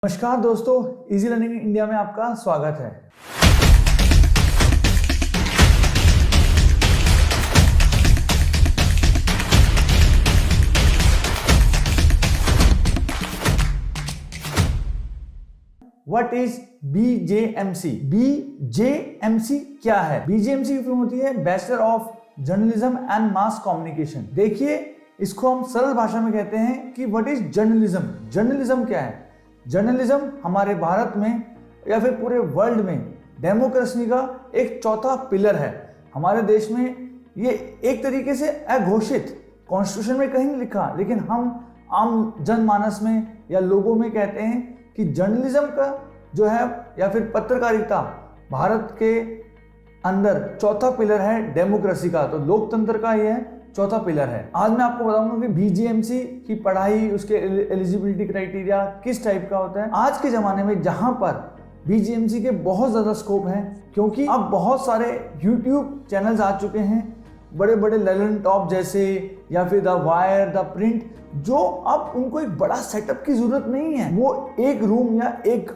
नमस्कार दोस्तों, easy learning India में आपका स्वागत है। What is BJMC? BJMC क्या है? BJMC की फुल होती है bachelor of journalism and mass communication. देखिए, इसको हम सरल भाषा में कहते हैं कि व्हाट इज जर्नलिज्म। जर्नलिज्म क्या है? जर्नलिज्म हमारे भारत में या फिर पूरे वर्ल्ड में डेमोक्रेसी का एक चौथा पिलर है। हमारे देश में ये एक तरीके से अघोषित, कॉन्स्टिट्यूशन में कहीं नहीं लिखा, लेकिन हम आम जनमानस में या लोगों में कहते हैं कि जर्नलिज्म का जो है या फिर पत्रकारिता भारत के अंदर चौथा पिलर है डेमोक्रेसी का। तो लोकतंत्र का यह चौथा पिलर है। आज मैं आपको बताऊंगा कि बीजेएमसी की पढ़ाई, उसके एलिजिबिलिटी क्राइटेरिया किस टाइप का होता है। आज के ज़माने में जहां पर बीजेएमसी के बहुत ज़्यादा स्कोप है, क्योंकि अब बहुत सारे यूट्यूब चैनल्स आ चुके हैं, बड़े बड़े ललन टॉप जैसे, या फिर द वायर, द प्रिंट, जो अब उनको एक बड़ा सेटअप की ज़रूरत नहीं है। वो एक रूम या एक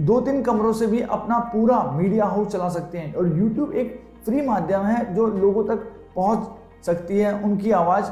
2-3 कमरों से भी अपना पूरा मीडिया हाउस चला सकते हैं। और यूट्यूब एक फ्री माध्यम है जो लोगों तक पहुंच सकती है उनकी आवाज़।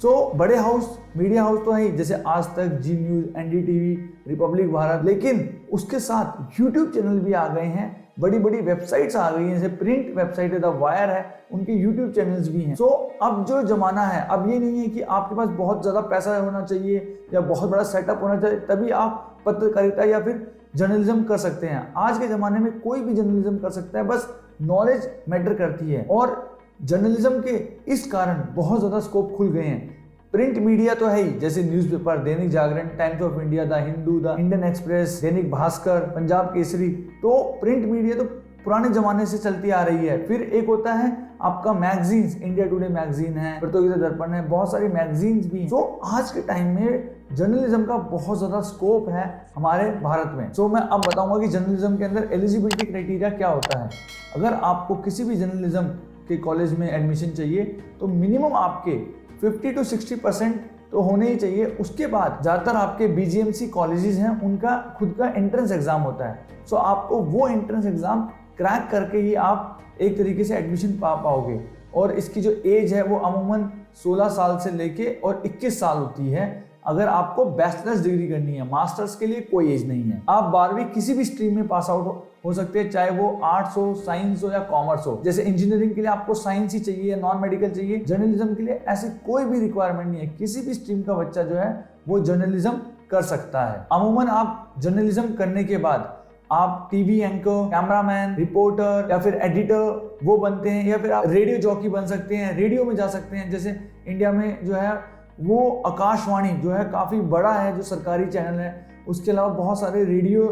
तो बड़े हाउस, मीडिया हाउस तो है ही, जैसे आज तक, जी न्यूज़, एनडीटीवी, रिपब्लिक भारत, लेकिन उसके साथ यूट्यूब चैनल भी आ गए हैं, बड़ी बड़ी वेबसाइट्स आ गई हैं, जैसे प्रिंट वेबसाइट है, द वायर है, उनके यूट्यूब चैनल्स भी हैं। तो अब जो ज़माना है, अब ये नहीं है कि आपके पास बहुत ज़्यादा पैसा होना चाहिए या बहुत बड़ा सेटअप होना चाहिए तभी आप पत्रकारिता या फिर जर्नलिज्म कर सकते हैं। आज के ज़माने में कोई भी जर्नलिज्म कर सकता है, बस नॉलेज मैटर करती है। और जर्नलिज्म के इस कारण बहुत ज़्यादा स्कोप खुल गए हैं। प्रिंट मीडिया तो है ही, जैसे newspaper, Dainik Jagran, Times of India, the Hindu, the Indian Express, Dainik Bhaskar, Punjab Kesari. तो प्रिंट मीडिया तो पुराने जमाने से चलती आ रही है। फिर एक होता है आपका मैगजीन्स, इंडिया टुडे मैगजीन है, प्रतियोगिता दर्पण है, बहुत सारी मैगजीन्स भी हैं। तो आज के टाइम में जर्नलिज्म का बहुत ज़्यादा स्कोप है हमारे भारत में। तो मैं अब बताऊंगा कि जर्नलिज्म के अंदर एलिजिबिलिटी क्राइटेरिया क्या होता है। अगर आपको किसी भी जर्नलिज्म के कॉलेज में एडमिशन चाहिए तो मिनिमम आपके 50 to 60% तो होने ही चाहिए। उसके बाद ज़्यादातर आपके बीजीएमसी कॉलेजेस हैं, उनका खुद का एंट्रेंस एग्जाम होता है। सो आपको वो एंट्रेंस एग्जाम क्रैक करके ही आप एक तरीके से एडमिशन पा पाओगे। और इसकी जो एज है वो अमूमन 16 साल से लेके और 21 साल होती है। अगर आपको बैचलर्स डिग्री करनी है, मास्टर्स के लिए कोई एज नहीं है। आप 12वीं किसी भी स्ट्रीम में पास आउट हो सकते हैं, चाहे वो आर्ट्स हो, साइंस हो या कॉमर्स हो। जैसे इंजीनियरिंग के लिए आपको साइंस ही चाहिए, नॉन मेडिकल चाहिए। जर्नलिज्म के लिए ऐसे कोई भी रिक्वायरमेंट नहीं है, किसी भी स्ट्रीम का बच्चा जो है वो जर्नलिज्म कर सकता है। अमूमन आप जर्नलिज्म करने के बाद आप टीवी एंकर, कैमरामैन, रिपोर्टर या फिर एडिटर वो बनते हैं, या फिर आप रेडियो जॉकी बन सकते हैं, रेडियो में जा सकते हैं। जैसे इंडिया में जो है वो आकाशवाणी जो है काफ़ी बड़ा है, जो सरकारी चैनल है। उसके अलावा बहुत सारे रेडियो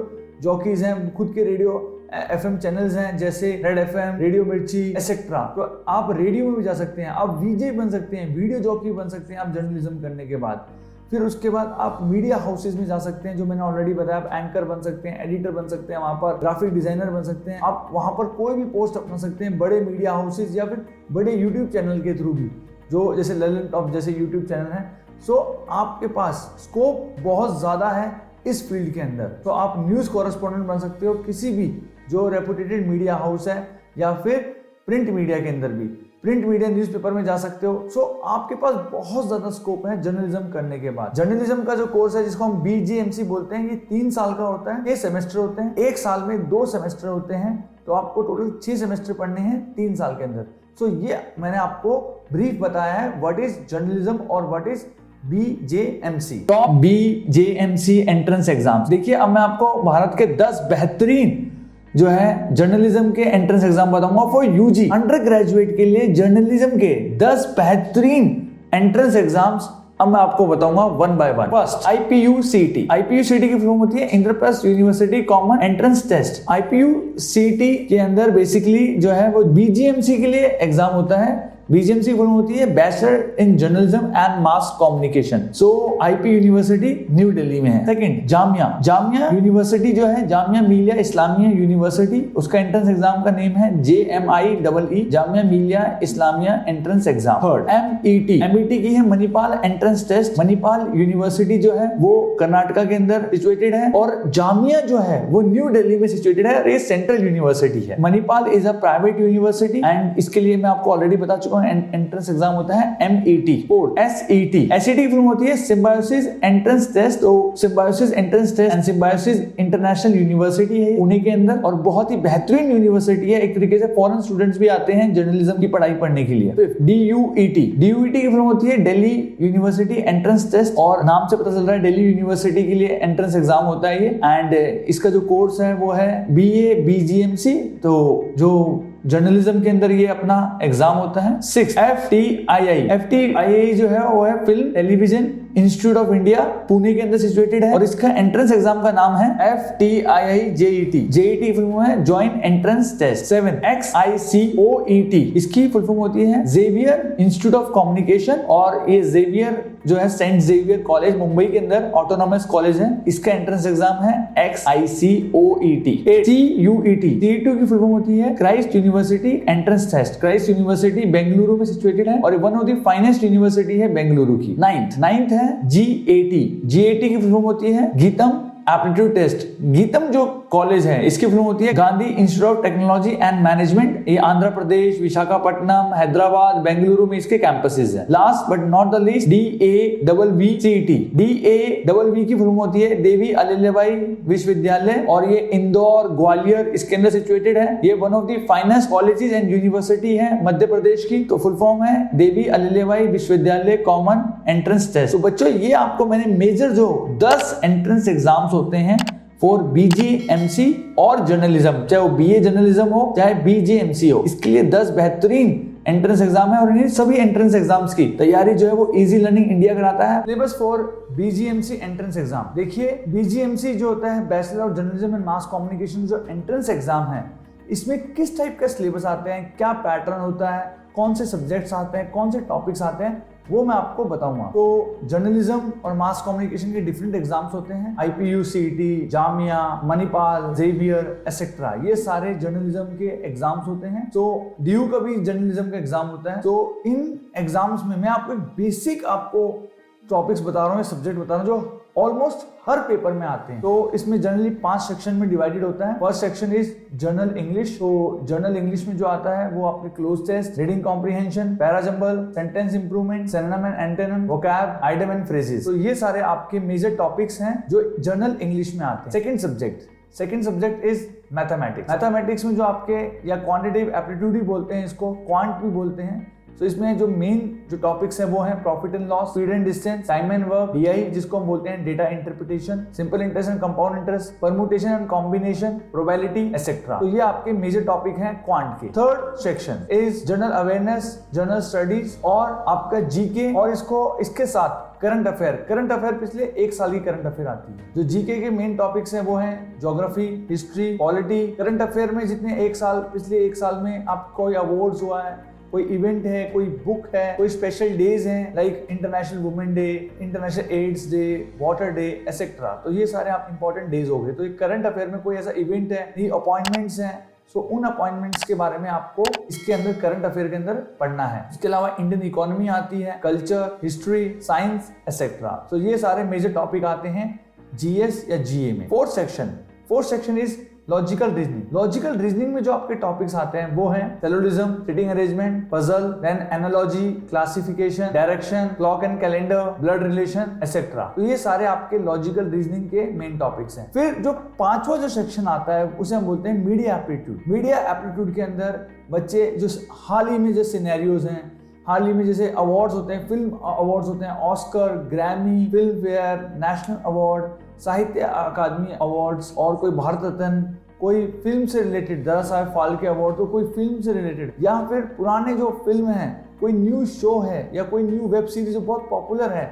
जॉकीज हैं, खुद के रेडियो एफएम चैनल्स हैं, जैसे रेड एफएम, रेडियो मिर्ची एक्सेट्रा। तो आप रेडियो में भी जा सकते हैं, आप वीजे बन सकते हैं, वीडियो जॉकी बन सकते हैं आप जर्नलिज्म करने के बाद। फिर उसके बाद आप मीडिया हाउसेज में जा सकते हैं, जो मैंने ऑलरेडी बताया। आप एंकर बन सकते हैं, एडिटर बन सकते हैं, वहाँ पर ग्राफिक डिजाइनर बन सकते हैं। आप वहाँ पर कोई भी पोस्ट अपना सकते हैं, बड़े मीडिया हाउसेज या फिर बड़े यूट्यूब चैनल के थ्रू भी, जो जैसे ललन टॉप जैसे यूट्यूब चैनल है। सो आपके पास स्कोप बहुत ज़्यादा है इस फील्ड के अंदर। तो आप न्यूज़ कॉरेस्पॉन्डेंट बन सकते हो किसी भी जो रेपुटेटेड मीडिया हाउस है, या फिर प्रिंट मीडिया के अंदर भी, प्रिंट मीडिया न्यूज़पेपर में जा सकते हो। सो आपके पास बहुत ज़्यादा स्कोप है जर्नलिज्म करने के बाद। जर्नलिज्म का जो कोर्स है, जिसको हम बीजेएमसी बोलते हैं, ये 3 साल का होता है। 6 सेमेस्टर होते हैं, एक साल में 2 सेमेस्टर होते हैं। तो आपको टोटल 6 सेमेस्टर पढ़ने हैं 3 साल के अंदर। सो ये मैंने आपको ब्रीफ बताया है व्हाट इज जर्नलिज्म और what is BJMC. Top BJMC entrance exams. देखिए, अब मैं आपको भारत के 10 बेहतरीन जो है जर्नलिज्म के एंट्रेंस एग्जाम बताऊंगा फॉर यूजी। अंडर ग्रेजुएट के लिए जर्नलिज्म के 10 बेहतरीन एंट्रेंस एग्जाम्स अब मैं आपको बताऊंगा one by one. First, IPUCET। IPUCET की फॉर्म होती है Indraprastha university common entrance test. IPUCET के अंदर बेसिकली जो है वो बीजीएमसी के लिए एग्जाम होता है, BJMC फुल होती है bachelor in journalism and mass communication. So IP university new Delhi में है। सेकंड, जामिया यूनिवर्सिटी जो है, जामिया मिलिया इस्लामिया यूनिवर्सिटी, उसका एंट्रेंस एग्जाम का नेम है JMIEE, Jamia Millia Islamia entrance exam. Third, MET की है Manipal entrance test. Manipal university जो है वो कर्नाटका के अंदर सिचुएटेड है, और जामिया जो है वो न्यू दिल्ली में सिचुएटेड है, और ये सेंट्रल यूनिवर्सिटी है। Manipal is a private university and इसके लिए मैं आपको ऑलरेडी बता चुका हूँ, एंट्रेंस एग्जाम होता है MET। फोर्थ, SET की फुल होती है सिम्बायोसिस एंट्रेंस टेस्ट। तो Symbiosis entrance test and Symbiosis international university है पुणे के अंदर, और बहुत ही बेहतरीन यूनिवर्सिटी है। एक तरीके से फॉरेन स्टूडेंट्स भी आते हैं जर्नलिज्म की पढ़ाई पढ़ने के लिए। फिफ्थ, DUET की फुल होती है दिल्ली यूनिवर्सिटी एंट्रेंस टेस्ट, और नाम से पता चल रहा है दिल्ली यूनिवर्सिटी के लिए एंट्रेंस एग्जाम होता है ये। एंड इसका जो कोर्स है वो है BA BGMC, तो जो जर्नलिज्म के अंदर ये अपना एग्जाम होता है। 6, FTII जो है वो है film television institute of India, Pune के अंदर सिचुएटेड है, और इसका एंट्रेंस एग्जाम का नाम है FTII JET फुल फॉर्म है जॉइंट एंट्रेंस टेस्ट। 7, XICOET, इसकी फुल फॉर्म होती है जेवियर इंस्टीट्यूट ऑफ कम्युनिकेशन, और ये जेवियर जो है सेंट जेवियर कॉलेज मुंबई के अंदर ऑटोनॉमस कॉलेज है, इसका एंट्रेंस एग्जाम है XICOET। 8, CUET की फुल फॉर्म होती है Christ university entrance test. Christ university Bengaluru में सिचुएटेड है, और one of the finest university है बेंगलुरु की। 9th है GAT की फुल फॉर्म होती है गीतम एप्टीट्यूड टेस्ट। गीतम जो कॉलेज है इसकी फुल होती है Gandhi institute of technology and management. ये आंध्र प्रदेश, विशाखापट्टनम, हैदराबाद, बेंगलुरु में इसके कैंपसेस हैं। Last but not the least, DAEECET। DAEE की फुल होती है देवी अहिल्याबाई विश्वविद्यालय, और ये इंदौर, ग्वालियर इसके अंदर सिचुएटेड है। ये one of the finest colleges and university है मध्य प्रदेश की। तो फुल फॉर्म है देवी अहिल्याबाई विश्वविद्यालय कॉमन एंट्रेंस टेस्ट। तो बच्चों ये आपको मैंने मेजर जो 10 एंट्रेंस एग्जाम्स होते हैं फॉर BJMC और जर्नलिज्म, चाहे वो BA जर्नलिज्म हो चाहे BJMC हो, इसके लिए 10 बेहतरीन एंट्रेंस एग्जाम है, और इन सभी एंट्रेंस एग्जाम्स की तैयारी जो है वो इजी लर्निंग इंडिया कराता है। Syllabus for BJMC entrance exam, देखिए BJMC जो होता है bachelor of journalism and mass communication, जो एंट्रेंस एग्जाम है इसमें किस टाइप का सिलेबस आते हैं, क्या पैटर्न होता है, कौन से सब्जेक्ट्स आते हैं, कौन से टॉपिक्स आते हैं, वो मैं आपको बताऊंगा। तो जर्नलिज्म और मास कम्युनिकेशन के डिफरेंट एग्जाम्स होते हैं, IPU, CET, Jamia, Manipal, Xavier etcetera, ये सारे जर्नलिज्म के एग्जाम्स होते हैं। तो DU का भी जर्नलिज्म का एग्जाम होता है। तो इन एग्जाम्स में मैं आपको एक बेसिक आपको टॉपिक्स बता रहा हूँ, सब्जेक्ट बता रहा हूँ जो ऑलमोस्ट हर पेपर में आते हैं। तो इसमें जनरली 5 सेक्शन में डिवाइडेड होता है। First section is general English. तो जनरल इंग्लिश में जो आता है वो आपके cloze test, reading comprehension, parajumble, sentence improvement, synonym and antonym, vocab, idiom and phrases. तो ये सारे आपके मेजर टॉपिक्स हैं जो जनरल इंग्लिश में आते हैं। Second subject is mathematics. Mathematics में जो आपके या क्वांटिटेटिव एप्टीट्यूड भी बोलते हैं, इसको क्वांट भी बोलते हैं। तो इसमें जो मेन जो टॉपिक्स है वो है profit and loss, speed and distance, time and work, DI जिसको हम बोलते हैं data interpretation, simple interest and compound interest, permutation and combination, probability etcetera. तो ये आपके मेजर टॉपिक हैं क्वांट के। Third section is general awareness, general studies और आपका GK, और इसके साथ करंट अफेयर पिछले 1 साल की करंट अफेयर आती है। जो GK के मेन टॉपिक्स हैं वो हैं geography, history, polity. Current affair में जितने पिछले 1 साल में आपको कोई अवार्ड्स हुआ है, कोई इवेंट है, कोई बुक है, कोई स्पेशल डेज हैं like international women day, international AIDS day, water day etcetera. तो ये सारे आप इंपॉर्टेंट डेज हो गए। तो एक करंट अफेयर में कोई ऐसा इवेंट है, ये अपॉइंटमेंट्स हैं, सो उन अपॉइंटमेंट्स के बारे में आपको इसके अंदर करंट अफेयर के अंदर पढ़ना है। इसके अलावा इंडियन इकोनॉमी आती है, कल्चर, हिस्ट्री, साइंस एटसेट्रा। तो ये सारे मेजर टॉपिक आते हैं GS या GA में। Fourth section is logical reasoning में जो आपके टॉपिक्स आते हैं वो हैं syllogism, sitting arrangement, puzzle, then analogy, classification, direction, clock and calendar, blood relation etcetera. तो ये सारे आपके लॉजिकल रीजनिंग के मेन टॉपिक्स हैं। फिर जो 5वां जो सेक्शन आता है उसे हम बोलते हैं मीडिया एप्टीट्यूड के अंदर बच्चे जो हाल ही में जो सिनेरियोज हैं, हाल ही में जैसे अवार्ड्स होते हैं, फिल्म अवार्ड्स होते हैं, Oscar, Grammy, film fair, national award, साहित्य अकादमी अवार्ड्स, और कोई भारत रत्न, कोई फिल्म से रिलेटेड, दादा साहब फाल्के अवार्ड, तो कोई फिल्म से रिलेटेड, या फिर पुराने जो फिल्म हैं, कोई न्यू शो है या कोई न्यू वेब सीरीज जो बहुत पॉपुलर है,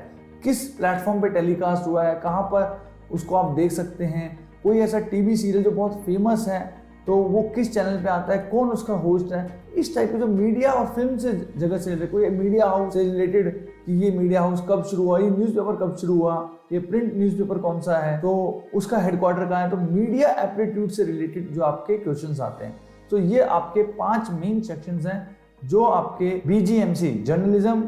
किस प्लेटफॉर्म पे टेलीकास्ट हुआ है, कहाँ पर उसको आप देख सकते हैं, कोई ऐसा टीवी सीरियल जो बहुत फेमस है तो वो किस चैनल पे आता है, कौन उसका होस्ट है, इस टाइप के जो मीडिया और फिल्म से जगह से रिलेटेड, कोई मीडिया हाउस से रिलेटेड कि ये मीडिया हाउस कब शुरू हुआ, ये न्यूज़पेपर कब शुरू हुआ, ये प्रिंट न्यूज़पेपर कौन सा है, तो उसका हेडक्वार्टर कहाँ है, तो मीडिया एप्टीट्यूड से रिलेटेड जो आपके क्वेश्चंस आते हैं। तो ये आपके 5 मेन सेक्शंस हैं जो आपके BJMC जर्नलिज्म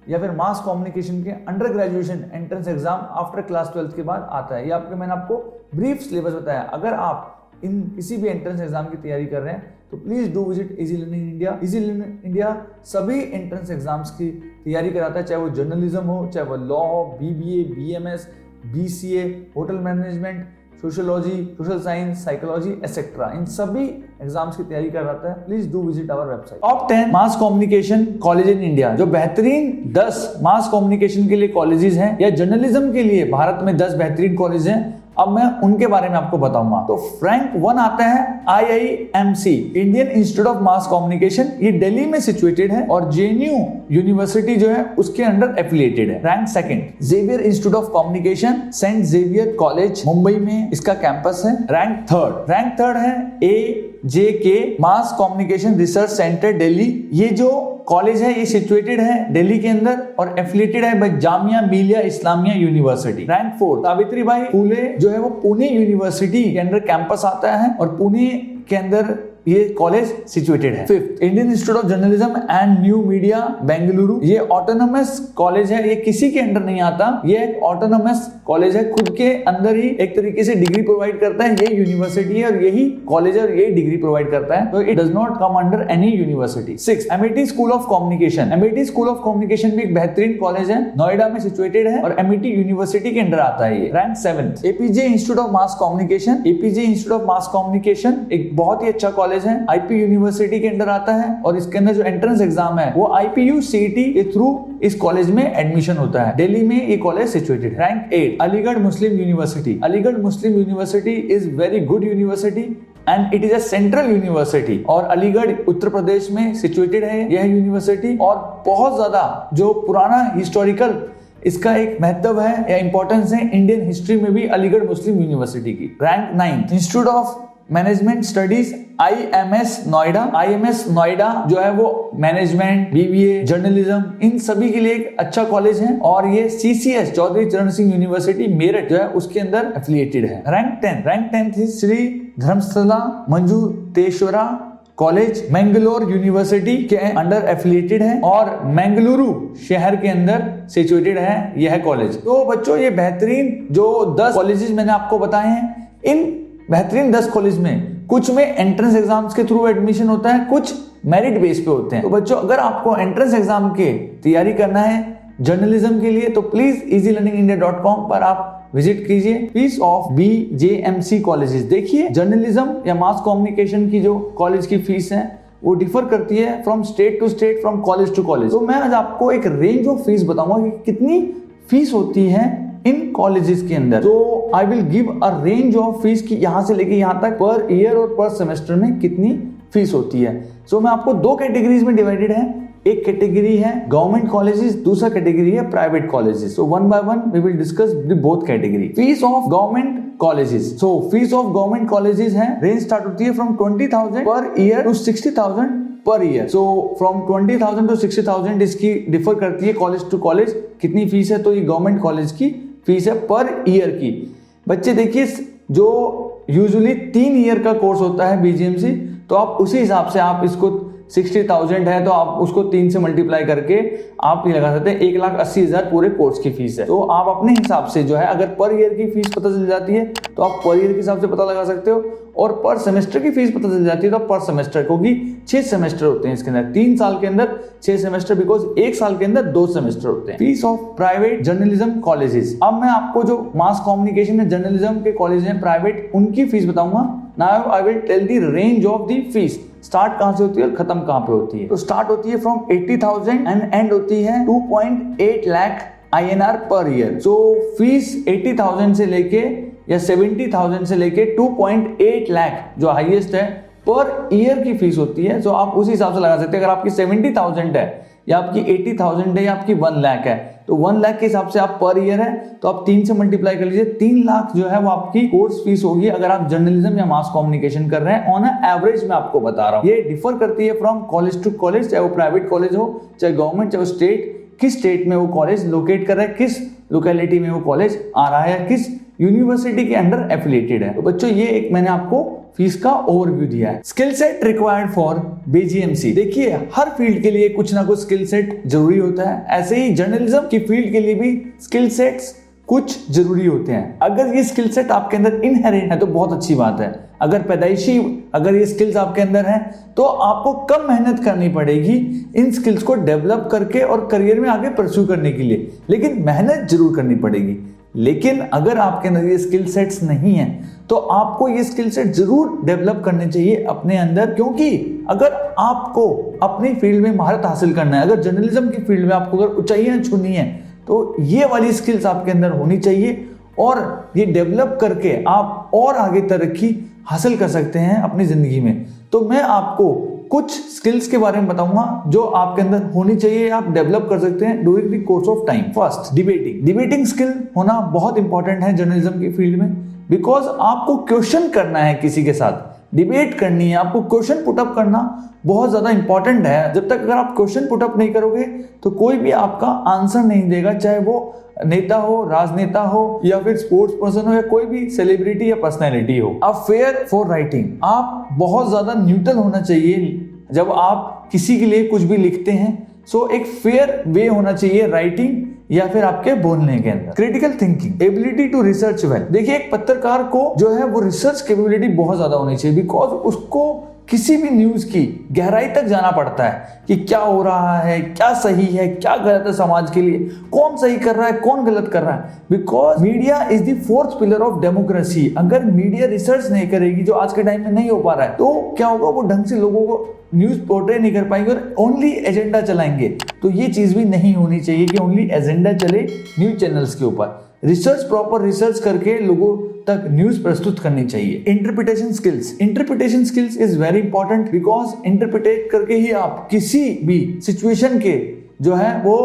या फिर मास कम्युनिकेशन के under graduation entrance exam after class 12 के बाद आता है। ये मैंने आपको ब्रीफ सिलेबस बताया। अगर आप इन किसी भी एंट्रेंस एग्जाम की तैयारी कर रहे हैं तो please do visit easy learning India. Easy learning India सभी एंट्रेंस एग्जाम्स की तैयारी कराता है, चाहे वो जर्नलिज्म हो, चाहे वो लॉ हो, BBA, BMS, BCA, hotel management, sociology, social science, psychology etcetera, इन सभी एग्जाम्स की तैयारी कराता है। Please do visit our website. Top 10 mass communication college in India, जो बेहतरीन 10 मास कम्युनिकेशन के लिए कॉलेजेस हैं या जर्नलिज्म के लिए भारत में 10 बेहतरीन कॉलेज हैं, अब मैं उनके बारे में आपको बताऊंगा। तो रैंक 1 आता है IIMC, Indian institute of mass communication. ये दिल्ली में सिचुएटेड है और JNU यूनिवर्सिटी जो है उसके अंडर एफिलिएटेड है। Rank 2 Xavier institute of communication, saint Xavier college Mumbai में इसका कैंपस है। रैंक 3 है AJK mass communication research centre Delhi. ये जो कॉलेज है ये सिचुएटेड है दिल्ली के अंदर और एफिलिएटेड है bye Jamia Millia Islamia university. Rank 4 Savitribai Phule जो है वो पुणे यूनिवर्सिटी के अंदर कैंपस आता है और पुणे के अंदर ये कॉलेज सिचुएटेड है। 5 Indian institute of journalism and new media Bengaluru. ये ऑटोनोमस कॉलेज है, ये किसी के अंडर नहीं आता, ये एक ऑटोनोमस कॉलेज है, खुद के अंदर ही एक तरीके से डिग्री प्रोवाइड करता है। ये यूनिवर्सिटी है और यही कॉलेज है और ये डिग्री प्रोवाइड करता है, तो it does not come under any university. 6 Amity school of communication. Amity school of communication भी एक बेहतरीन कॉलेज है, नोएडा में सिचुएटेड है और एमिटी यूनिवर्सिटी के अंडर आता है ये। Rank 7 APJ institute of mass communication. APJ institute of mass communication एक बहुत ही अच्छा कॉलेज है, IP यूनिवर्सिटी के अंदर आता है और इसके अंदर जो एंट्रेंस एग्जाम है वो IPU CET के थ्रू इस कॉलेज में एडमिशन होता है। दिल्ली में ये कॉलेज सिचुएटेड है। Rank 8 Aligarh Muslim university. Aligarh Muslim university is very good university and it is a central university और अलीगढ़ उत्तर प्रदेश में सिचुएटेड है यह यूनिवर्सिटी और बहुत ज्यादा जो पुराना हिस्टोरिकल इसका एक महत्व है या इंपॉर्टेंस है इंडियन हिस्ट्री में भी अलीगढ़ मुस्लिम यूनिवर्सिटी की। Rank 9 institute of management studies IMS Noida. IMS Noida जो है वो मैनेजमेंट, BBA, जर्नलिज्म इन सभी के लिए एक अच्छा कॉलेज है और ये CCS चौधरी चरण सिंह यूनिवर्सिटी मेरठ जो है उसके अंदर एफिलिएटेड है। Rank 10 Shri Dharmasthala Manjunatheshwara college Mangalore university के अंडर एफिलिएटेड है और मैंगलुरु शहर के अंदर सिचुएटेड है यह कॉलेज। तो बच्चों ये बेहतरीन जो 10 कॉलेजेस मैंने आपको बताए हैं, इन बेहतरीन 10 कॉलेज में कुछ में एंट्रेंस एग्जाम्स के थ्रू एडमिशन होता है, कुछ मेरिट बेस पे होते हैं। तो बच्चों अगर आपको एंट्रेंस एग्जाम के तैयारी करना है जर्नलिज्म के लिए तो प्लीज easylearningindia.com पर आप विजिट कीजिए। Fees of BJMC colleges. देखिए जर्नलिज्म या मास कम्युनिकेशन की जो कॉलेज की फीस है वो डिफर करती है from state to state, from college to college. तो मैं आज आपको एक रेंज ऑफ फीस बताऊंगा कि कितनी फीस होती है इन कॉलेजेस के अंदर। तो I will give a range of fees की यहाँ से लेके यहाँ तक पर ईयर और पर सेमेस्टर में कितनी फीस होती है। सो मैं आपको 2 कैटेगरीज में डिवाइडेड है। एक कैटेगरी है गवर्नमेंट कॉलेजेस, दूसरा कैटेगरी है private colleges. So one by one we will discuss the both category. Fees of government colleges. So fees of government colleges है, रेंज स्टार्ट होती है from 20,000 per year to 60,000 per year. So from 20,000 to 60,000 इसकी differ करती है college to college कितनी fees है। तो ये गवर्नमेंट कॉलेज की फीस है पर ईयर की। बच्चे देखिए जो यूजुअली 3 ईयर का कोर्स होता है BJMC, तो आप उसी हिसाब से आप इसको 60,000 है तो आप उसको 3 से मल्टीप्लाई करके आप ये लगा सकते हैं 1,80,000 पूरे कोर्स की फीस है। तो आप अपने हिसाब से जो है अगर पर ईयर की फीस पता चल जाती है तो आप पर ईयर के हिसाब से पता लगा सकते हो और पर सेमेस्टर की फीस पता चल जाती है तो पर सेमेस्टर, क्योंकि 6 सेमेस्टर होते हैं इसके अंदर, 3 साल के अंदर 6 सेमेस्टर, बिकॉज 1 साल के अंदर 2 सेमेस्टर होते हैं। Fees of private journalism colleges. अब मैं आपको जो मास कम्युनिकेशन या जर्नलिज्म के कॉलेज हैं प्राइवेट उनकी फीस बताऊंगा। Now I will tell the range of the fees. Start कहां से होती है और खत्म कहां पे होती है। तो स्टार्ट होती है फ्रॉम 80,000 एंड एंड होती है 2.8 लाख INR पर ईयर। सो फीस 80,000 से लेके या 70,000 से लेके 2.8 लाख जो हाईएस्ट है पर ईयर की फीस होती है। सो आप उसी हिसाब से लगा सकते हैं। अगर आपकी 70,000 है या आपकी 80,000 है या आपकी 1 लाख है, तो 1 लाख के हिसाब से आप पर ईयर है तो आप 3 से मल्टीप्लाई कर लीजिए, 3 लाख जो है वो आपकी कोर्स फीस होगी अगर आप जर्नलिज्म या मास कम्युनिकेशन कर रहे हैं। ऑन एवरेज मैं आपको बता रहा हूँ, ये डिफर करती है फ्रॉम कॉलेज टू कॉलेज, चाहे वो प्राइवेट कॉलेज हो चाहे गवर्नमेंट, चाहे वो स्टेट, किस स्टेट में वो कॉलेज लोकेट कर रहा है, किस लोकेलिटी में वो कॉलेज आ रहा है, किस यूनिवर्सिटी के अंडर एफिलिएटेड है। तो बच्चों ये एक मैंने आपको फीस का ओवरव्यू दिया है। Skill set required for BGMC, देखिए हर फील्ड के लिए कुछ ना कुछ स्किल सेट जरूरी होता है, ऐसे ही जर्नलिज्म की फील्ड के लिए भी स्किल सेट्स कुछ जरूरी होते हैं। अगर ये स्किल सेट आपके अंदर इनहेरेंट है तो बहुत अच्छी बात है, अगर पैदाइशी अगर ये स्किल्स आपके अंदर हैं तो आपको कम मेहनत करनी पड़ेगी इन स्किल्स को डेवलप करके और करियर में आगे परस्यू करने के लिए, लेकिन मेहनत जरूर करनी पड़ेगी। लेकिन अगर आपके अंदर ये स्किल सेट्स नहीं है तो आपको ये स्किल सेट जरूर डेवलप करने चाहिए अपने अंदर, क्योंकि अगर आपको अपनी फील्ड में महारत हासिल करना है, अगर जर्नलिज्म की फील्ड में आपको अगर ऊंचाइयां छूनी है तो ये वाली स्किल्स आपके अंदर होनी चाहिए और ये डेवलप करके आप और आगे तरक्की हासिल कर सकते हैं अपनी जिंदगी में। तो मैं आपको कुछ स्किल्स के बारे में बताऊंगा जो आपके अंदर होनी चाहिए, आप डेवलप कर सकते हैं during the course of time. First, debating skill होना बहुत इंपॉर्टेंट है जर्नलिज्म की फील्ड में, बिकॉज आपको क्वेश्चन करना है, किसी के साथ डिबेट करनी है, आपको क्वेश्चन पुटअप करना बहुत ज्यादा इंपॉर्टेंट है। जब तक अगर आप क्वेश्चन पुटअप नहीं करोगे तो कोई भी आपका आंसर नहीं देगा, चाहे वो नेता हो, राजनेता हो या फिर स्पोर्ट्स पर्सन हो या कोई भी सेलिब्रिटी या पर्सनैलिटी हो। अब फेयर फॉर राइटिंग, आप बहुत ज्यादा न्यूट्रल होना चाहिए जब आप किसी के लिए कुछ भी लिखते हैं। सो एक फेयर वे होना चाहिए राइटिंग या फिर आपके बोलने के अंदर। Critical thinking, ability to research well, देखिए एक पत्रकार को जो है वो रिसर्च कैपेबिलिटी बहुत ज्यादा होनी चाहिए, बिकॉज उसको किसी भी न्यूज की गहराई तक जाना पड़ता है कि क्या हो रहा है, क्या सही है, क्या गलत है समाज के लिए, कौन सही कर रहा है, कौन गलत कर रहा है। Because media is the fourth pillar of democracy. अगर मीडिया रिसर्च नहीं करेगी, जो आज के टाइम में नहीं हो पा रहा है, तो क्या होगा, वो ढंग से लोगों को न्यूज पोर्ट्रे नहीं कर पाएंगे और ओनली एजेंडा चलाएंगे। तो ये चीज भी नहीं होनी चाहिए कि ओनली एजेंडा चले न्यूज चैनल्स के ऊपर। रिसर्च, प्रॉपर रिसर्च करके लोगों तक न्यूज प्रस्तुत करनी चाहिए। Interpretation skills is very important, because interpret करके ही आप किसी भी सिचुएशन के जो है वो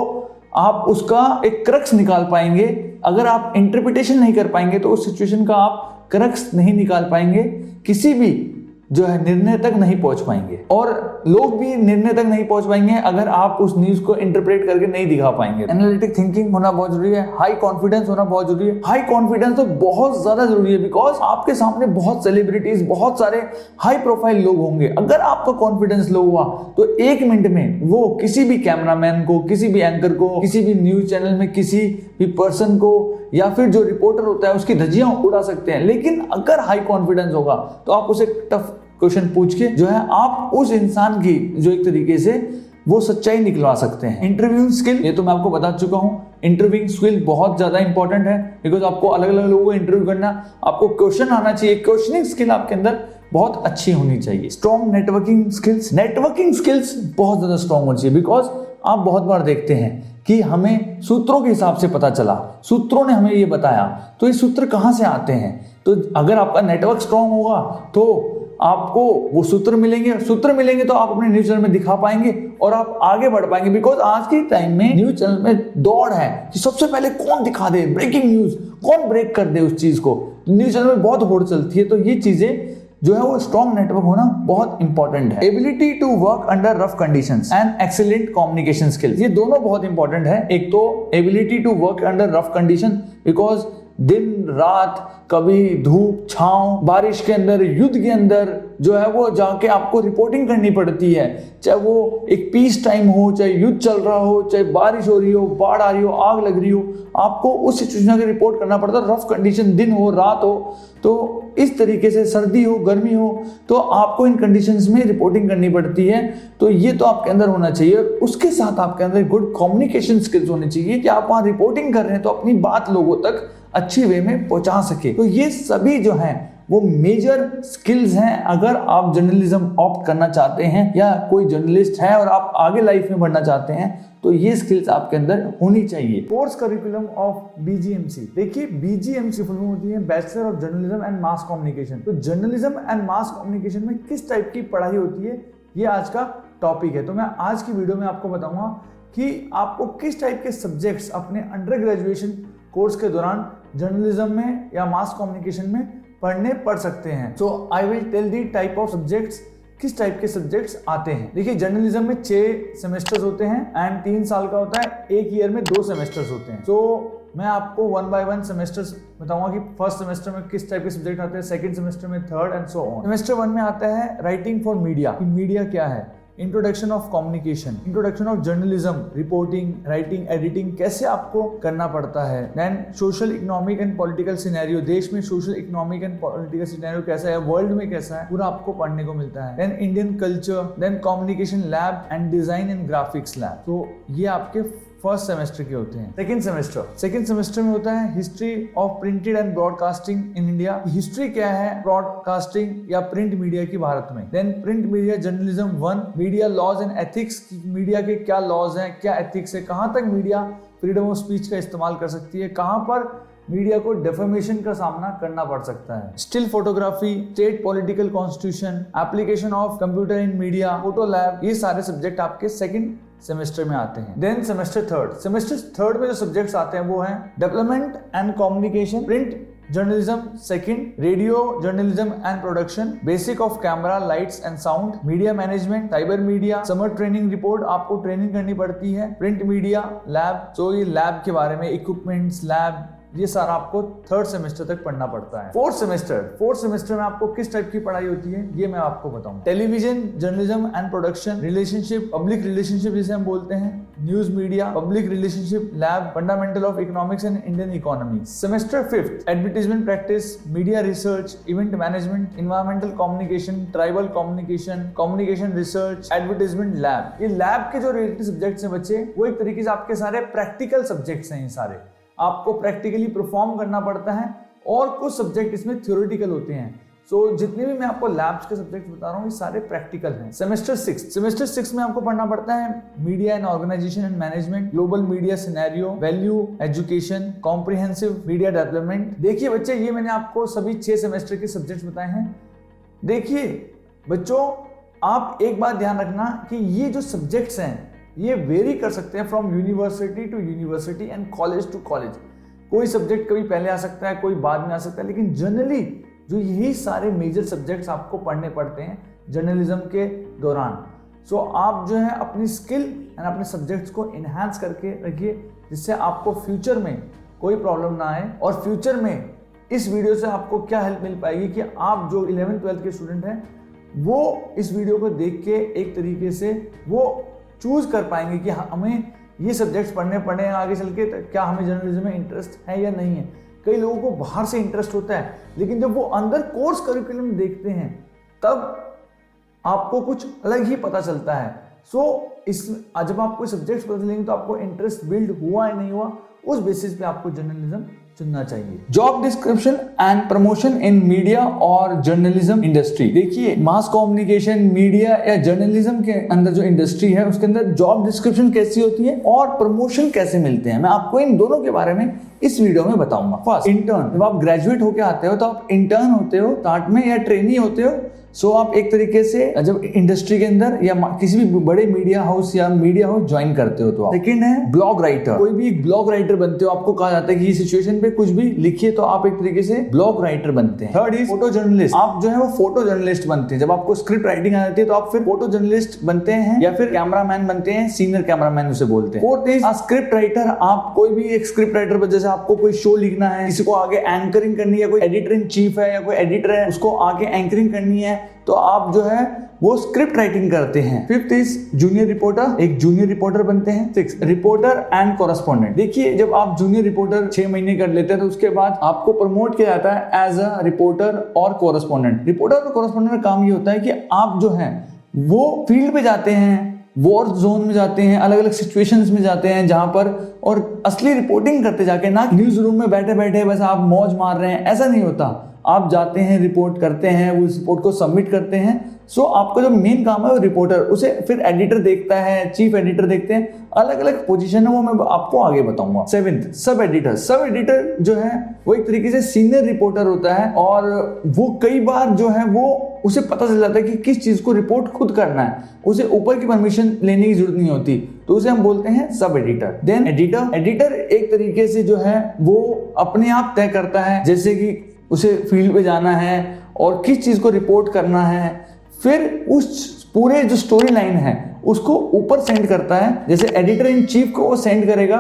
आप उसका एक क्रक्स निकाल पाएंगे। अगर आप इंटरप्रिटेशन नहीं कर पाएंगे तो उस सिचुएशन का आप क्रक्स नहीं निकाल पाएंगे, किसी भी जो है निर्णय तक नहीं पहुंच पाएंगे और लोग भी निर्णय तक नहीं पहुंच पाएंगे अगर आप उस न्यूज को इंटरप्रेट करके नहीं दिखा पाएंगे। एनालिटिक थिंकिंग होना बहुत जरूरी है, हाई कॉन्फिडेंस होना बहुत जरूरी है। हाई कॉन्फिडेंस तो बहुत ज्यादा जरूरी है, बिकॉज आपके सामने बहुत सेलिब्रिटीज, बहुत सारे हाई प्रोफाइल लोग होंगे। अगर आपका कॉन्फिडेंस लो हुआ तो 1 मिनट में वो किसी भी कैमरामैन को, किसी भी एंकर को, किसी भी न्यूज चैनल में किसी भी पर्सन को या फिर जो रिपोर्टर होता है उसकी धज्जियां उड़ा सकते हैं। लेकिन अगर हाई कॉन्फिडेंस होगा तो आप उसे टफ क्वेश्चन पूछ के जो है आप उस इंसान की जो एक तरीके से वो सच्चाई निकलवा सकते हैं। इंटरव्यूइंग स्किल, ये तो मैं आपको बता चुका हूं, इंटरव्यूइंग स्किल बहुत ज्यादा इंपॉर्टेंट है, बिकॉज आपको अलग अलग लोगों को इंटरव्यू करना, आपको क्वेश्चन आना चाहिए, क्वेश्चनिंग स्किल आपके अंदर बहुत अच्छी होनी चाहिए। स्ट्रॉन्ग नेटवर्किंग स्किल्स बहुत ज्यादा स्ट्रॉन्ग होनी चाहिए, बिकॉज आप बहुत बार देखते हैं कि हमें सूत्रों के हिसाब से पता चला, सूत्रों ने हमें ये बताया, तो ये सूत्र कहां से आते हैं। तो अगर आपका नेटवर्क स्ट्रॉन्ग होगा तो आपको वो सूत्र मिलेंगे तो आप अपने न्यूज चैनल में दिखा पाएंगे और आप आगे बढ़ पाएंगे। बिकॉज आज के टाइम में न्यूज चैनल में दौड़ है कि सबसे पहले कौन दिखा दे, ब्रेकिंग न्यूज कौन ब्रेक कर दे उस चीज को, न्यूज चैनल में बहुत होड़ चलती है। तो ये चीजें जो है वो स्ट्रॉन्ग नेटवर्क होना बहुत इंपॉर्टेंट है। Ability to work under rough conditions and excellent communication skills, ये दोनों बहुत इंपॉर्टेंट है। एक तो ability to work under rough condition, because दिन रात, कभी धूप छांव, बारिश के अंदर, युद्ध के अंदर जो है वो जाके आपको रिपोर्टिंग करनी पड़ती है, चाहे वो एक पीस टाइम हो, चाहे युद्ध चल रहा हो, चाहे बारिश हो रही हो, बाढ़ आ रही हो, आग लग रही हो, आपको उस सिचुएशन की रिपोर्ट करना पड़ता है। रफ कंडीशन, दिन हो रात हो, तो इस तरीके से सर्दी हो गर्मी हो, तो आपको इन कंडीशंस में रिपोर्टिंग करनी पड़ती है। तो ये तो आपके अंदर होना चाहिए। उसके साथ आपके अंदर गुड कम्युनिकेशन स्किल्स होनी चाहिए कि आप वहां रिपोर्टिंग कर रहे हैं तो अपनी बात लोगों तक अच्छी वे में पहुंचा सके। तो ये सभी जो है वो मेजर स्किल्स हैं अगर आप जर्नलिज्म ऑप्ट करना चाहते हैं या कोई जर्नलिस्ट है और आप आगे लाइफ में बढ़ना चाहते हैं, तो ये स्किल्स आपके अंदर होनी चाहिए। कोर्स करिकुलम ऑफ बीजीएमसी, देखिए बीजीएमसी फुल फॉर्म होती है bachelor of journalism and mass communication. तो जर्नलिज्म एंड मास कम्युनिकेशन में किस टाइप की पढ़ाई होती है, ये आज का टॉपिक है। तो मैं आज की वीडियो में आपको बताऊंगा कि आपको किस टाइप के सब्जेक्ट्स अपने अंडर ग्रेजुएशन कोर्स के दौरान जर्नलिज्म में या मास कम्युनिकेशन में पढ़ने पड़ सकते हैं। So I will tell the type of subjects, किस टाइप के सब्जेक्ट्स आते हैं। देखिए जर्नलिज्म में 6 सेमेस्टर्स होते हैं एंड 3 साल का होता है, एक ईयर में 2 सेमेस्टर्स होते हैं। तो मैं आपको 1 बाय 1 सेमेस्टर्स बताऊंगा कि फर्स्ट सेमेस्टर में किस टाइप के सब्जेक्ट आते हैं, सेकंड सेमेस्टर में, third and so on. Semester 1 में आता है राइटिंग फॉर मीडिया। मीडिया क्या है, introduction of communication, introduction of journalism, reporting, writing, editing कैसे आपको करना पड़ता है। Then social economic and political scenario, देश में social economic and political scenario कैसा है, वर्ल्ड में कैसा है, पूरा आपको पढ़ने को मिलता है। Then Indian culture, then communication lab and design and graphics lab. तो ये आपके फर्स्ट सेमेस्टर के होते हैं। सेकंड सेमेस्टर में होता है history of printed and broadcasting in India. History क्या है ब्रॉडकास्टिंग या प्रिंट मीडिया की भारत में। Then print media journalism 1, media laws and ethics, media के क्या लॉज हैं, क्या एथिक्स है, कहां तक मीडिया फ्रीडम ऑफ स्पीच का इस्तेमाल कर सकती है, कहां पर मीडिया को डेफेमेशन का सामना करना पड़ सकता है। Still photography, state political constitution, application of computer in media, photo lab, ये सारे सब्जेक्ट आपके सेकंड सेमेस्टर में आते हैं। देन सेमेस्टर थर्ड में जो सब्जेक्ट्स आते हैं वो हैं development and communication, print journalism second, radio journalism and production, basic of camera lights and sound, media management, cyber media, summer training report, आपको ट्रेनिंग करनी पड़ती है, प्रिंट मीडिया लैब, तो ये लैब के बारे में, इक्विपमेंट्स लैब, ये सारा आपको थर्ड सेमेस्टर तक पढ़ना पड़ता है। फोर्थ सेमेस्टर में आपको किस टाइप की पढ़ाई होती है ये मैं आपको बताऊंगा। Television journalism and production, relationship, public relationship जिसे हम बोलते हैं, news media, public relationship lab, fundamental of economics and Indian economy. Semester 5 advertisement practice, media research, event management, environmental communication, tribal communication, communication research, advertisement lab. ये lab के जो related subjects हैं बच्चे, वो एक तरीके से आपके सारे प्रैक्टिकल सब्जेक्ट्स हैं। ये सारे आपको प्रैक्टिकली परफॉर्म करना पड़ता है और कुछ सब्जेक्ट इसमें थ्योरेटिकल होते हैं। सो जितने भी मैं आपको लैब्स के सब्जेक्ट बता रहा हूँ ये सारे प्रैक्टिकल हैं। सेमेस्टर 6 में आपको पढ़ना पड़ता है media and organisation and management, global media scenario, value education, comprehensive media development. देखिए बच्चे, ये मैंने आपको सभी 6 सेमेस्टर के सब्जेक्ट्स बताए हैं। देखिए बच्चों, आप एक बात ध्यान रखना कि ये जो सब्जेक्ट्स हैं ये वेरी कर सकते हैं from university to university and college to college. कोई सब्जेक्ट कभी पहले आ सकता है, कोई बाद में आ सकता है, लेकिन जनरली जो यही सारे मेजर सब्जेक्ट्स आपको पढ़ने पड़ते हैं जर्नलिज्म के दौरान। सो आप जो है अपनी स्किल एंड अपने सब्जेक्ट्स को इन्हांस करके रखिए, जिससे आपको फ्यूचर में कोई प्रॉब्लम ना आए। और फ्यूचर में इस वीडियो से आपको क्या हेल्प मिल पाएगी कि आप जो 11th-12th के स्टूडेंट हैं वो इस वीडियो को देख के एक तरीके से वो चूज कर पाएंगे कि हमें ये सब्जेक्ट्स पढ़ने हैं आगे चल के, तो क्या हमें जर्नलिज्म में इंटरेस्ट है या नहीं है। कई लोगों को बाहर से इंटरेस्ट होता है, लेकिन जब वो अंदर कोर्स करिकुलम देखते हैं तब आपको कुछ अलग ही पता चलता है। जब आपको सब्जेक्ट्स पता चलेंगे तो आपको इंटरेस्ट बिल्ड हुआ या नहीं हुआ, उस बेसिस पे आपको जर्नलिज्म चुनना चाहिए। Job description and promotion in media और जर्नलिज्म इंडस्ट्री। देखिए मास कम्युनिकेशन, मीडिया या जर्नलिज्म के अंदर जो इंडस्ट्री है उसके अंदर जॉब डिस्क्रिप्शन कैसी होती है और प्रमोशन कैसे मिलते हैं, मैं आपको इन दोनों के बारे में इस वीडियो में बताऊंगा। First, intern. जब आप ग्रेजुएट होके आते हो तो आप इंटर्न होते हो स्टार्ट में या ट्रेनी होते हो। सो आप एक तरीके से जब इंडस्ट्री के अंदर या किसी भी बड़े मीडिया हाउस या मीडिया हाउस ज्वाइन करते हो तो आप। सेकंड है ब्लॉग राइटर। कोई भी एक ब्लॉग राइटर बनते हो, आपको कहा जाता है कि सिचुएशन पे कुछ भी लिखिए तो आप एक तरीके से ब्लॉग राइटर बनते हैं। Third is photo journalist. आप जो है वो फोटो जर्नलिस्ट बनते हैं। जब आपको स्क्रिप्ट राइटिंग आ जाती है तो आप फिर फोटो जर्नलिस्ट बनते हैं या फिर कैमरामैन बनते हैं, सीनियर कैमरामैन उसे बोलते हैं। Fourth is script writer. आप कोई भी एक स्क्रिप्ट राइटर बन, जैसे आपको कोई शो लिखना है, किसी को आगे एंकरिंग करनी है, कोई एडिटर इन चीफ है या कोई एडिटर है उसको आगे एंकरिंग करनी है, तो आप जो है वो स्क्रिप्ट राइटिंग करते हैं। Fifth is junior reporter. एक जूनियर रिपोर्टर बनते हैं। Six, reporter and correspondent. देखिए जब आप जूनियर रिपोर्टर 6 महीने कर लेते हैं तो उसके बाद आपको प्रमोट किया जाता है एज अ रिपोर्टर और कॉरेस्पॉन्डेंट। रिपोर्टर और कॉरेस्पॉन्डेंट का काम ये होता है कि आप जो है वो फील्ड पे जाते हैं, वॉर जोन में जाते हैं, अलग अलग सिचुएशंस में जाते हैं जहां पर, और असली रिपोर्टिंग करते जाके, ना न्यूज रूम में बैठे बैठे बस आप मौज मार रहे हैं, ऐसा नहीं होता। आप जाते हैं, रिपोर्ट करते हैं, उस रिपोर्ट को सबमिट करते हैं। सो आपका जो मेन काम है वो रिपोर्टर, उसे फिर एडिटर देखता है, चीफ एडिटर देखते हैं, अलग अलग पोजीशन है, वो मैं आपको आगे बताऊंगा। 7th sub editor. Sub editor जो है वो एक तरीके से सीनियर रिपोर्टर होता है और वो कई बार जो है वो उसे पता चल जाता है कि किस चीज को रिपोर्ट खुद करना है, उसे ऊपर की परमिशन लेने की जरूरत नहीं होती, तो उसे हम बोलते हैं sub editor. Then editor. Editor एक तरीके से जो है वो अपने आप तय करता है, जैसे कि उसे फील्ड पे जाना है और किस चीज को रिपोर्ट करना है, फिर उस पूरे जो स्टोरी लाइन है उसको ऊपर सेंड करता है। जैसे एडिटर इन चीफ को वो सेंड करेगा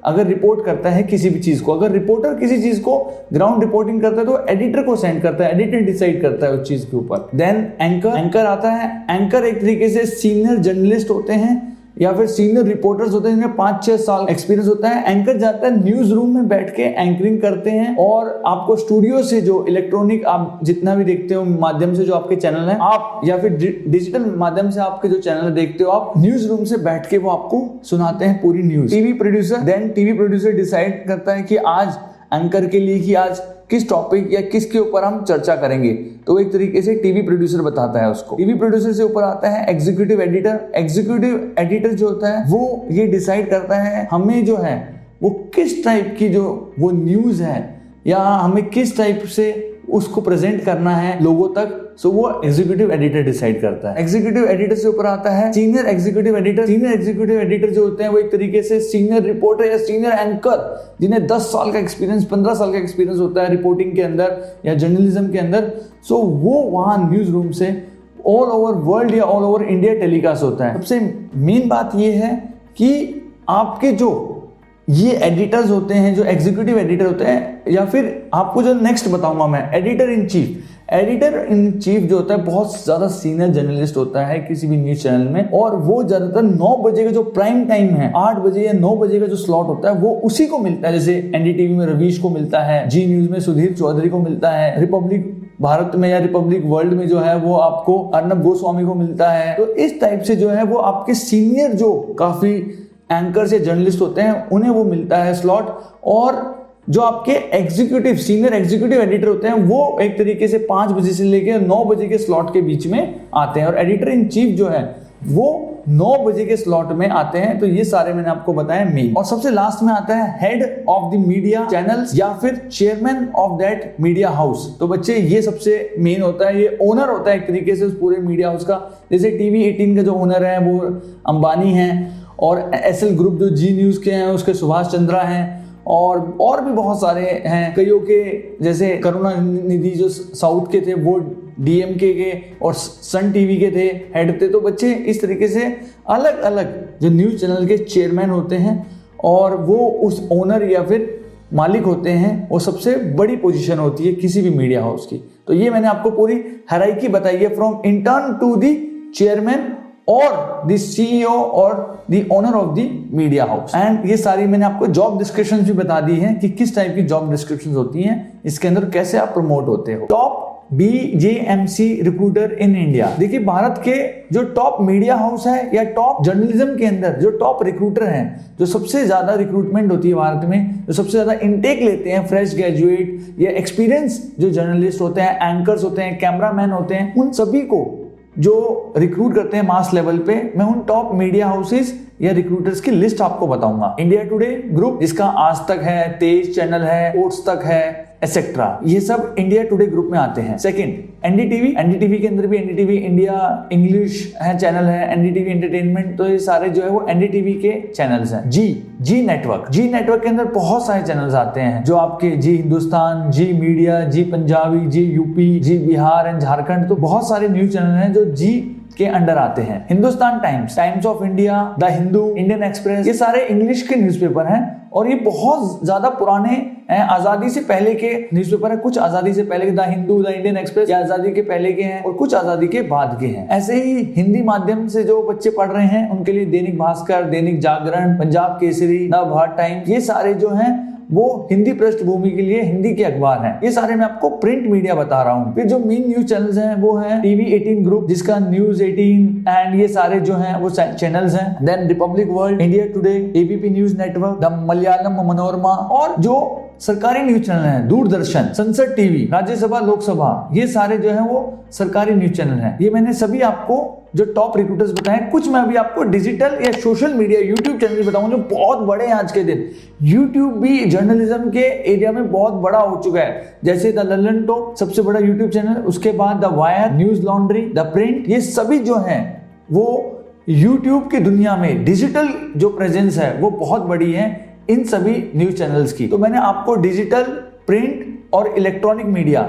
अगर रिपोर्ट करता है किसी भी चीज को, अगर रिपोर्टर किसी चीज को ग्राउंड रिपोर्टिंग करता है तो एडिटर को सेंड करता है, एडिटर डिसाइड करता है उस चीज के ऊपर। देन एंकर आता है। एंकर एक तरीके से सीनियर जर्नलिस्ट होते हैं या फिर सीनियर रिपोर्टर्स होते हैं जिनमें 5-6 साल एक्सपीरियंस होता है। एंकर जाता है न्यूज रूम में बैठ के एंकरिंग करते हैं और आपको स्टूडियो से जो इलेक्ट्रॉनिक आप जितना भी देखते हो माध्यम से जो आपके चैनल है आप या फिर डिजिटल माध्यम से आपके जो चैनल देखते हो आप, न्यूज रूम से बैठ के वो आपको सुनाते हैं पूरी news. TV producer. Then TV producer decide करता है कि आज एंकर के लिए कि आज किस टॉपिक या किसके ऊपर हम चर्चा करेंगे, तो एक तरीके से टीवी प्रोड्यूसर बताता है उसको। टीवी प्रोड्यूसर से ऊपर आता है एग्जीक्यूटिव एडिटर। एग्जीक्यूटिव एडिटर जो होता है वो ये डिसाइड करता है हमें जो है वो किस टाइप की जो वो न्यूज है या हमें किस टाइप से उसको प्रेजेंट करना है लोगों तक, सो वो एग्जीक्यूटिव एडिटर डिसाइड करता है। एग्जीक्यूटिव एडिटर से ऊपर आता है senior executive editor. Senior executive editor जो होते हैं वो एक तरीके से सीनियर रिपोर्टर या सीनियर एंकर जिन्हें 10 साल का एक्सपीरियंस, 15 साल का एक्सपीरियंस होता है रिपोर्टिंग के अंदर या जर्नलिज्म के अंदर। सो वो वहां न्यूज रूम से ऑल ओवर वर्ल्ड या ऑल ओवर इंडिया टेलीकास्ट होता है। सबसे मेन बात ये है कि आपके जो ये एडिटर्स होते हैं, जो एग्जीक्यूटिव एडिटर होते हैं, या फिर आपको जो नेक्स्ट बताऊंगा मैं editor in chief. Editor in chief जो होता है बहुत ज्यादा सीनियर जर्नलिस्ट होता है किसी भी न्यूज चैनल में, और वो ज्यादातर 9 बजे का जो प्राइम टाइम है, 8 बजे या 9 बजे का जो स्लॉट होता है वो उसी को मिलता है। जैसे एनडीटीवी में रवीश को मिलता है, जी न्यूज में सुधीर चौधरी को मिलता है, रिपब्लिक भारत में या रिपब्लिक वर्ल्ड में जो है वो आपको अर्नब गोस्वामी को मिलता है। तो इस टाइप से जो है वो आपके सीनियर जो काफी एंकर से जर्नलिस्ट होते हैं उन्हें वो मिलता है स्लॉट, और जो आपके एग्जीक्यूटिव सीनियर एग्जीक्यूटिव एडिटर होते हैं वो एक तरीके से 5 बजे से लेकर 9 बजे के स्लॉट के बीच में आते हैं, और एडिटर इन चीफ जो है वो 9 बजे के स्लॉट में आते हैं। तो ये सारे मैंने आपको बताया मेन। और सबसे लास्ट में आता है head of the media channels या फिर chairman of that media house. तो बच्चे ये सबसे मेन होता है, ये ओनर होता है एक तरीके से उस पूरे मीडिया हाउस का। जैसे टीवी 18 का जो ओनर है वो अंबानी है, और एसएल ग्रुप जो जी न्यूज के हैं उसके सुभाष चंद्रा हैं, और भी बहुत सारे हैं कईयों के, जैसे करुणानिधि जो साउथ के थे वो डीएमके के और सन टीवी के थे, हेड थे। तो बच्चे इस तरीके से अलग अलग जो न्यूज चैनल के चेयरमैन होते हैं और वो उस ओनर या फिर मालिक होते हैं, वो सबसे बड़ी पोजीशन होती है किसी भी मीडिया हाउस की। तो ये मैंने आपको पूरी हायरार्की बताई है, from intern to the chairman और द सीईओ और the owner of the media house. And ये सारी मैंने आपको जॉब डिस्क्रिप्शन भी बता दी है कि किस टाइप की जॉब डिस्क्रिप्शन होती हैं, इसके अंदर कैसे आप प्रमोट होते हो। Top BJMC recruiter in India. देखिए भारत के जो टॉप मीडिया हाउस है या टॉप जर्नलिज्म के अंदर जो टॉप रिक्रूटर हैं, जो सबसे ज्यादा रिक्रूटमेंट होती है भारत में, जो सबसे ज्यादा इनटेक लेते हैं फ्रेश ग्रेजुएट या एक्सपीरियंस जो जर्नलिस्ट होते हैं, एंकर्स होते हैं, कैमरामैन होते हैं, उन सभी को जो रिक्रूट करते हैं मास लेवल पे, मैं उन टॉप मीडिया हाउसेस या रिक्रूटर्स की लिस्ट आपको बताऊंगा। इंडिया टुडे ग्रुप जिसका आज तक है, तेज चैनल है, ओट्स तक है, एसेट्रा, ये सब इंडिया टुडे ग्रुप में आते हैं। सेकंड एनडीटीवी के अंदर भी एनडीटीवी इंडिया इंग्लिश है चैनल है, एनडीटीवी एंटरटेनमेंट, तो ये सारे जो है वो एनडीटीवी के चैनल्स हैं। जी नेटवर्क के अंदर बहुत सारे चैनल्स आते हैं, जो आपके Zee Hindustan, Zee media, Zee Punjabi, Zee UP, Zee Bihar and Jharkhand, तो बहुत सारे न्यूज चैनल हैं जो जी के अंडर आते हैं। Hindustan times, times of India, the Hindu, Indian express, ये सारे इंग्लिश के न्यूज़पेपर हैं और ये बहुत ज्यादा पुराने हैं, आजादी से पहले के न्यूज़पेपर है। कुछ आजादी से पहले के, the Hindu, the Indian express, ये आजादी के पहले के हैं और कुछ आजादी के बाद के हैं। ऐसे ही हिंदी माध्यम से जो बच्चे पढ़ रहे हैं उनके लिए दैनिक भास्कर, दैनिक जागरण, पंजाब केसरी, नवभारत टाइम्स, ये सारे जो हैं वो हिंदी पृष्ठभूमि के लिए हिंदी के अखबार हैं। ये सारे मैं आपको प्रिंट मीडिया बता रहा हूँ। फिर जो मेन न्यूज चैनल्स हैं वो हैं टीवी 18 ग्रुप जिसका न्यूज 18 एंड ये सारे जो हैं वो चैनल्स हैं। Then Republic World, India Today, ABP News network, the Malayalam Manorama, और जो सरकारी न्यूज चैनल हैं, दूरदर्शन, संसद टीवी, राज्यसभा, लोकसभा, ये सारे जो है वो सरकारी न्यूज चैनल हैं। ये मैंने सभी आपको जो टॉप रिक्रूटर्स बताए। कुछ मैं अभी आपको डिजिटल या सोशल मीडिया यूट्यूब चैनल बताऊंगा जो बहुत बड़े हैं आज के दिन। यूट्यूब भी जर्नलिज्म के एरिया में बहुत बड़ा हो चुका है, जैसे द लंदन टॉप सबसे बड़ा यूट्यूब चैनल, उसके बाद the wire, news laundry, the print, ये सभी जो हैं वो यूट्यूब की दुनिया में डिजिटल जो प्रेजेंस है वो बहुत बड़ी है इन सभी न्यूज चैनल्स की। तो मैंने आपको डिजिटल, प्रिंट और इलेक्ट्रॉनिक मीडिया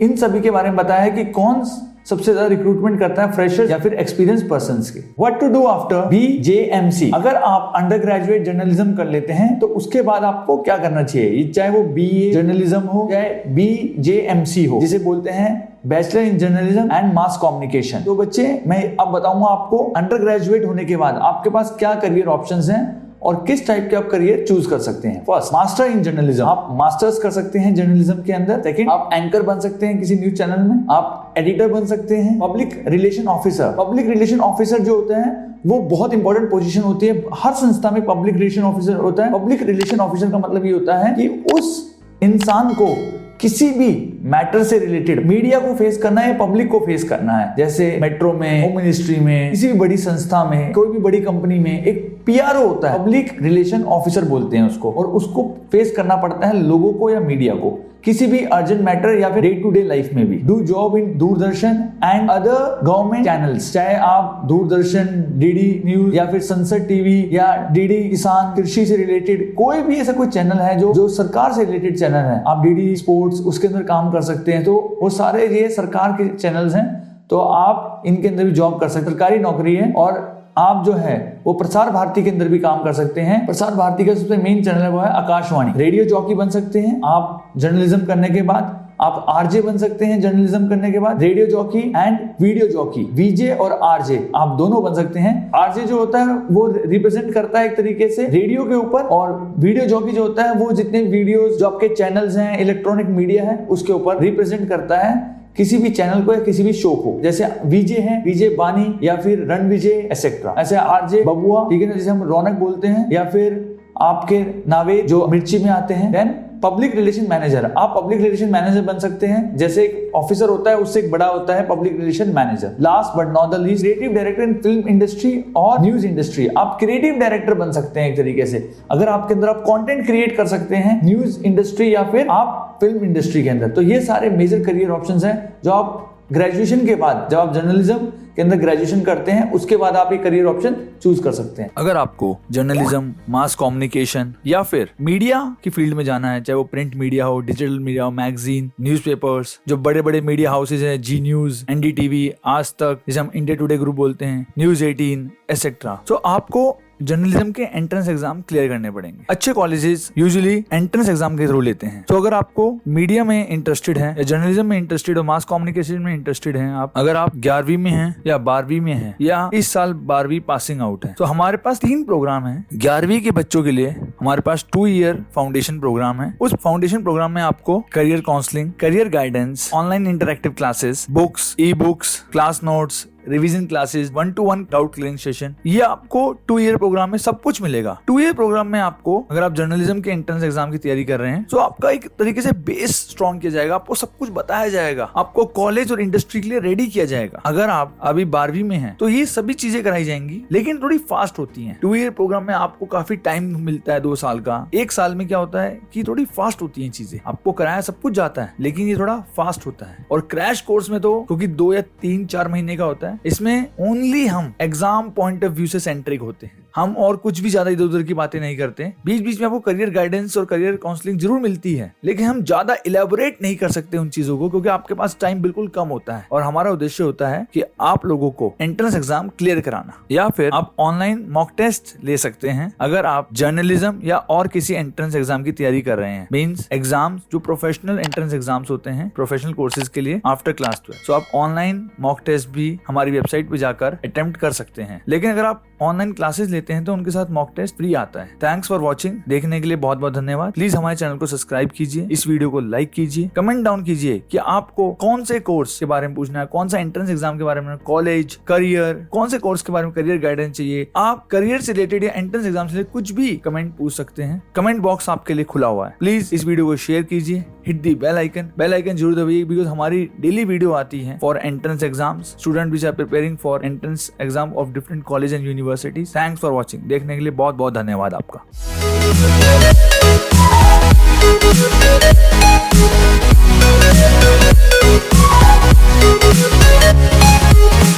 इन सभी के बारे में बताया है कि कौन सबसे ज्यादा रिक्रूटमेंट करता है, फ्रेशर्स या फिर एक्सपीरियंस पर्संस के। What to do after BJMC? अगर आप अंडर ग्रेजुएट जर्नलिज्म कर लेते हैं तो उसके बाद आपको क्या करना चाहिए, चाहे वो BA जर्नलिज्म हो चाहे BJMC हो, जिसे बोलते हैं bachelor in journalism and mass communication. तो बच्चे मैं अब बताऊंगा आपको अंडर ग्रेजुएट होने के बाद आपके पास क्या करियर ऑप्शंस हैं और किस टाइप के आप करियर चूज कर सकते हैं। फर्स्ट, मास्टर इन जर्नलिज्म, आप मास्टर्स कर सकते हैं जर्नलिज्म के अंदर। सेकंड, आप एंकर बन सकते हैं किसी न्यूज चैनल में, आप एडिटर बन सकते हैं। Public relation officer, public relation officer जो होते हैं वो बहुत इंपॉर्टेंट पोजीशन होती है, हर संस्था में पब्लिक रिलेशन ऑफिसर होता है। पब्लिक रिलेशन ऑफिसर का मतलब ये होता है कि उस इंसान को किसी भी मैटर से रिलेटेड मीडिया को फेस करना है, पब्लिक को फेस करना है। जैसे मेट्रो में, होम मिनिस्ट्री में, किसी भी बड़ी संस्था में, कोई भी बड़ी कंपनी में एक PRO होता है, पब्लिक रिलेशन ऑफिसर बोलते हैं उसको, और उसको फेस करना पड़ता है लोगों को या मीडिया को किसी भी अर्जेंट मैटर या फिर डे टू डे लाइफ में भी। Do job in Doordarshan and other government channels, चाहे आप दूरदर्शन, DD न्यूज या फिर संसद टीवी या DD किसान, कृषि से रिलेटेड कोई भी ऐसा कोई चैनल है जो सरकार से रिलेटेड चैनल है, आप DD स्पोर्ट्स उसके अंदर काम कर सकते हैं। तो वो सारे ये सरकार के चैनल्स हैं, तो आप इनके अंदर भी जॉब कर सकते हैं, सरकारी नौकरी है। और आप जो है वो प्रसार भारती के अंदर भी काम कर सकते हैं। प्रसार भारती का सबसे मेन चैनल है वो है आकाशवाणी। रेडियो जॉकी बन सकते हैं आप जर्नलिज्म करने के बाद। आप RJ बन सकते हैं जर्नलिज्म करने के बाद। Radio jockey and video jockey, VJ और RJ आप दोनों बन सकते हैं। RJ जो होता है वो रिप्रेजेंट करता है एक तरीके से रेडियो के ऊपर, और वीडियो जॉकी जो होता है वो जितने वीडियोस जो आपके चैनल्स हैं, इलेक्ट्रॉनिक मीडिया है, उसके ऊपर रिप्रेजेंट करता है किसी भी चैनल को या किसी भी शो को। जैसे VJ है, VJ बानी या फिर रण विजय एक्सेट्रा। ऐसे RJ बबुआ, ठीक है ना, जैसे हम रौनक बोलते हैं, या फिर आपके नावे जो मिर्ची में आते हैं। देन पब्लिक रिलेशन मैनेजर, आप पब्लिक रिलेशन मैनेजर बन सकते हैं। जैसे एक ऑफिसर होता है उससे एक बड़ा होता है public relation manager. Last but not the least, creative director in film industry और न्यूज इंडस्ट्री, आप क्रिएटिव डायरेक्टर बन सकते हैं एक तरीके से। अगर आपके अंदर आप कंटेंट क्रिएट कर सकते हैं न्यूज इंडस्ट्री या फिर आप फिल्म इंडस्ट्री के अंदर, तो ये सारे मेजर करियर ऑप्शंस हैं जो आप ग्रेजुएशन के बाद, जब आप जर्नलिज्म के अंदर ग्रेजुएशन करते हैं उसके बाद आप ये करियर ऑप्शन चूज कर सकते हैं। अगर आपको जर्नलिज्म, मास कम्युनिकेशन या फिर मीडिया की फील्ड में जाना है, चाहे वो प्रिंट मीडिया हो, डिजिटल मीडिया हो, मैगजीन, न्यूज़पेपर्स, जो बड़े बड़े मीडिया हाउसेज हैं, जी न्यूज, NDTV, आज तक, जिसे हम इंडिया टुडे ग्रुप बोलते हैं, न्यूज 18 एक्सेट्रा, तो आपको जर्नलिज्म के एंट्रेंस एग्जाम क्लियर करने पड़ेंगे। अच्छे कॉलेजेस यूजुअली एंट्रेंस एग्जाम के थ्रू लेते हैं। तो अगर आपको मीडिया में इंटरेस्टेड है या जर्नलिज्म में इंटरेस्टेड हो, मास कम्युनिकेशन में इंटरेस्टेड हैं आप, अगर आप 11वीं में हैं या 12वीं में हैं या इस साल 12वीं पासिंग आउट है, तो हमारे पास 3 प्रोग्राम है। 11वीं के बच्चों के लिए हमारे पास 2 ईयर फाउंडेशन प्रोग्राम है। उस फाउंडेशन प्रोग्राम में आपको career counselling, career guidance, online interactive classes, books, e-books, class notes, revision classes, 1-to-1 doubt clearing session, ये आपको 2 ईयर प्रोग्राम में सब कुछ मिलेगा। 2 ईयर प्रोग्राम में आपको, अगर आप जर्नलिज्म के एंट्रेंस एग्जाम की तैयारी कर रहे हैं, तो आपका एक तरीके से बेस स्ट्रॉन्ग किया जाएगा, आपको सब कुछ बताया जाएगा, आपको कॉलेज और इंडस्ट्री के लिए रेडी किया जाएगा। अगर आप अभी 12वीं में हैं तो ये सभी चीजें कराई जाएंगी, लेकिन थोड़ी फास्ट होती हैं। 2 ईयर प्रोग्राम में आपको काफी टाइम मिलता है, 2 साल का। 1 साल में क्या होता है कि थोड़ी फास्ट होती है चीजें, आपको कराया सब कुछ जाता है, लेकिन ये थोड़ा फास्ट होता है। और क्रैश कोर्स में तो क्योंकि 2 या 3-4 महीने का होता है, इसमें ओनली हम एग्जाम पॉइंट ऑफ व्यू से सेंट्रिक होते हैं, हम और कुछ भी ज्यादा इधर उधर की बातें नहीं करते। बीच बीच में आपको करियर गाइडेंस और करियर काउंसलिंग जरूर मिलती है, लेकिन हम ज्यादा इलेबोरेट नहीं कर सकते उन चीजों को, क्योंकि आपके पास टाइम बिल्कुल कम होता है। और हमारा उद्देश्य होता है कि आप लोगों को एंट्रेंस एग्जाम क्लियर कराना, या फिर आप ऑनलाइन मॉक टेस्ट ले सकते हैं अगर आप जर्नलिज्म या और किसी एंट्रेंस एग्जाम की तैयारी कर रहे हैं। मींस एग्जाम जो प्रोफेशनल एंट्रेंस एग्जाम्स होते हैं प्रोफेशनल कोर्सेज के लिए आफ्टर क्लास 12, तो आप ऑनलाइन मॉक टेस्ट भी हमारी वेबसाइट पे जाकर अटेम्प्ट कर सकते हैं। लेकिन अगर आप ऑनलाइन क्लासेस लेते लेते हैं तो उनके साथ मॉक टेस्ट फ्री आता है। थैंक्स फॉर वॉचिंग, देखने के लिए बहुत बहुत धन्यवाद। प्लीज हमारे चैनल को सब्सक्राइब कीजिए, इस वीडियो को लाइक कीजिए, कमेंट डाउन कीजिए कि आपको कौन से कोर्स के बारे में पूछना है, कौन सा एंट्रेंस एग्जाम के बारे में, कॉलेज, करियर, कौन से कोर्स के बारे में करियर गाइडेंस चाहिए। आप करियर से रिलेटेड या एंट्रेंस एग्जाम से कुछ भी कमेंट पूछ सकते हैं। कमेंट बॉक्स आपके लिए खुला हुआ है। प्लीज इस वीडियो को शेयर कीजिए, हिट दी बेल आइकन जरूर दबाइए, बिकॉज हमारी डेली वीडियो आती है for entrance exams, student which are preparing for entrance exam of different college and universities. Thanks for watching, देखने के लिए बहुत बहुत धन्यवाद आपका।